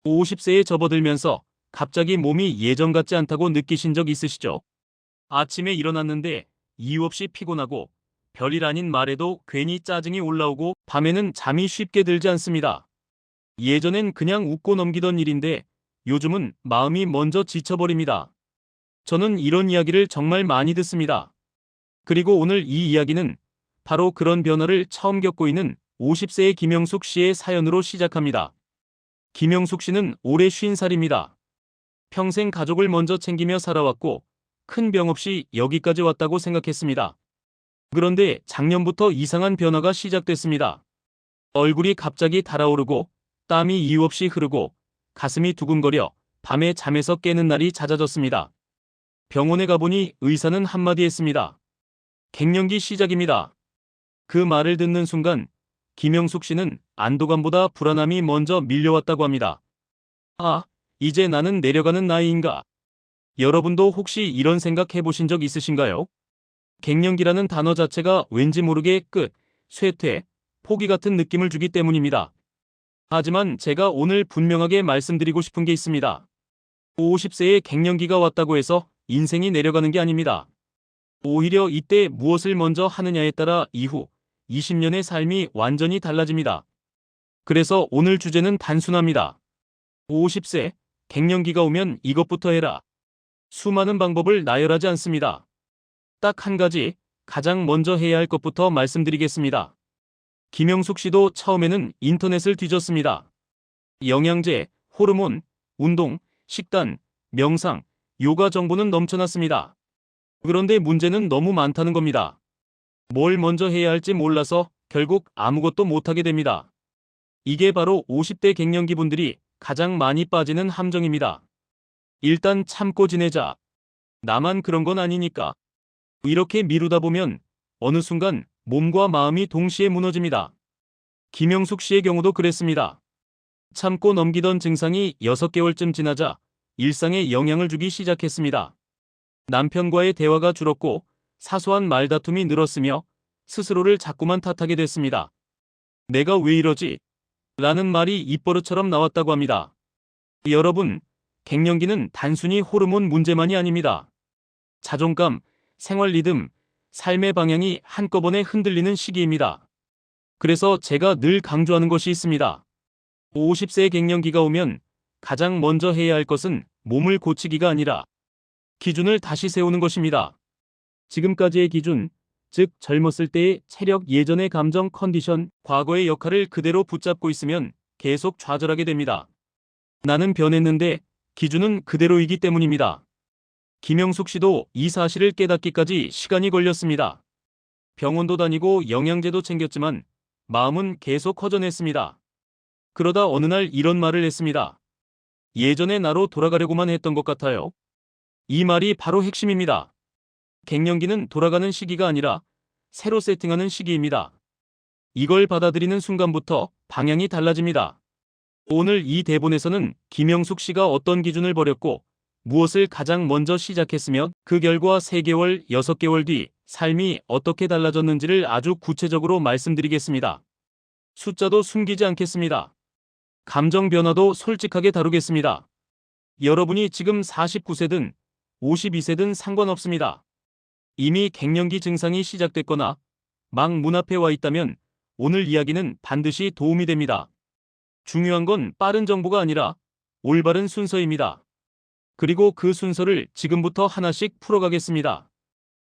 50세에 접어들면서 갑자기 몸이 예전 같지 않다고 느끼신 적 있으시죠? 아침에 일어났는데 이유 없이 피곤하고 별일 아닌 말에도 괜히 짜증이 올라오고 밤에는 잠이 쉽게 들지 않습니다. 예전엔 그냥 웃고 넘기던 일인데 요즘은 마음이 먼저 지쳐버립니다. 저는 이런 이야기를 정말 많이 듣습니다. 그리고 오늘 이 이야기는 바로 그런 변화를 처음 겪고 있는 50세의 김영숙 씨의 사연으로 시작합니다. 김영숙 씨는 올해 50살입니다. 평생 가족을 먼저 챙기며 살아왔고 큰 병 없이 여기까지 왔다고 생각했습니다. 그런데 작년부터 이상한 변화가 시작됐습니다. 얼굴이 갑자기 달아오르고 땀이 이유 없이 흐르고 가슴이 두근거려 밤에 잠에서 깨는 날이 잦아졌습니다. 병원에 가보니 의사는 한마디 했습니다. 갱년기 시작입니다. 그 말을 듣는 순간 김영숙 씨는 안도감보다 불안함이 먼저 밀려왔다고 합니다. 아, 이제 나는 내려가는 나이인가? 여러분도 혹시 이런 생각 해보신 적 있으신가요? 갱년기라는 단어 자체가 왠지 모르게 끝, 쇠퇴, 포기 같은 느낌을 주기 때문입니다. 하지만 제가 오늘 분명하게 말씀드리고 싶은 게 있습니다. 50세에 갱년기가 왔다고 해서 인생이 내려가는 게 아닙니다. 오히려 이때 무엇을 먼저 하느냐에 따라 이후 20년의 삶이 완전히 달라집니다. 그래서 오늘 주제는 단순합니다. 50세, 갱년기가 오면 이것부터 해라. 수많은 방법을 나열하지 않습니다. 딱 한 가지, 가장 먼저 해야 할 것부터 말씀드리겠습니다. 김영숙 씨도 처음에는 인터넷을 뒤졌습니다. 영양제, 호르몬, 운동, 식단, 명상, 요가 정보는 넘쳐났습니다. 그런데 문제는 너무 많다는 겁니다. 뭘 먼저 해야 할지 몰라서 결국 아무것도 못하게 됩니다. 이게 바로 50대 갱년기 분들이 가장 많이 빠지는 함정입니다. 일단 참고 지내자. 나만 그런 건 아니니까. 이렇게 미루다 보면 어느 순간 몸과 마음이 동시에 무너집니다. 김영숙 씨의 경우도 그랬습니다. 참고 넘기던 증상이 6개월쯤 지나자 일상에 영향을 주기 시작했습니다. 남편과의 대화가 줄었고 사소한 말다툼이 늘었으며 스스로를 자꾸만 탓하게 됐습니다. 내가 왜 이러지? 라는 말이 입버릇처럼 나왔다고 합니다. 여러분, 갱년기는 단순히 호르몬 문제만이 아닙니다. 자존감, 생활 리듬, 삶의 방향이 한꺼번에 흔들리는 시기입니다. 그래서 제가 늘 강조하는 것이 있습니다. 50세 갱년기가 오면 가장 먼저 해야 할 것은 몸을 고치기가 아니라 기준을 다시 세우는 것입니다. 지금까지의 기준, 즉 젊었을 때의 체력, 예전의 감정, 컨디션, 과거의 역할을 그대로 붙잡고 있으면 계속 좌절하게 됩니다. 나는 변했는데 기준은 그대로이기 때문입니다. 김영숙 씨도 이 사실을 깨닫기까지 시간이 걸렸습니다. 병원도 다니고 영양제도 챙겼지만 마음은 계속 허전했습니다. 그러다 어느 날 이런 말을 했습니다. 예전의 나로 돌아가려고만 했던 것 같아요. 이 말이 바로 핵심입니다. 갱년기는 돌아가는 시기가 아니라 새로 세팅하는 시기입니다. 이걸 받아들이는 순간부터 방향이 달라집니다. 오늘 이 대본에서는 김영숙 씨가 어떤 기준을 버렸고 무엇을 가장 먼저 시작했으며 그 결과 3개월, 6개월 뒤 삶이 어떻게 달라졌는지를 아주 구체적으로 말씀드리겠습니다. 숫자도 숨기지 않겠습니다. 감정 변화도 솔직하게 다루겠습니다. 여러분이 지금 49세든 52세든 상관없습니다. 이미 갱년기 증상이 시작됐거나 막 문 앞에 와 있다면 오늘 이야기는 반드시 도움이 됩니다. 중요한 건 빠른 정보가 아니라 올바른 순서입니다. 그리고 그 순서를 지금부터 하나씩 풀어가겠습니다.